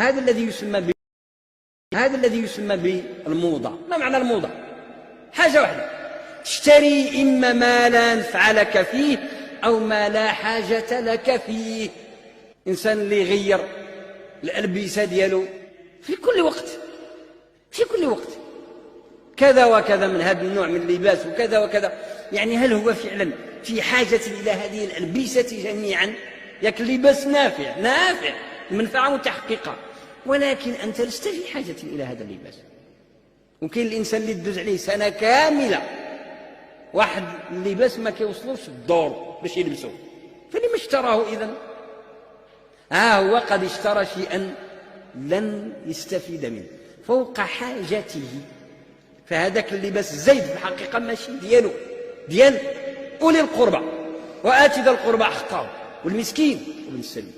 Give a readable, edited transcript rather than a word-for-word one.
هذا الذي يسمى بالموضة. ما معنى الموضة؟ حاجة واحدة، تشتري إما ما لا نفع لك فيه أو ما لا حاجة لك فيه. إنسان اللي يغير الألبسة ديالو في كل وقت كذا وكذا من هذا النوع من اللباس وكذا وكذا، يعني هل هو فعلا في حاجة إلى هذه الألبسة جميعا؟ ياك اللباس نافع منفعة متحققة، ولكن أنت لست في حاجة إلى هذا اللباس. وكاين الإنسان اللي تدوز عليه سنة كاملة واحد اللباس ما كيوصلوش الدور باش يلبسوه، فلما اشتراه إذن؟ هو قد اشترى شيئا لن يستفيد منه فوق حاجته، فهذاك اللباس زيد في الحقيقة ماشي ديال أولي القربى، وآت ذا القربى حقه والمسكين وابن السبيل.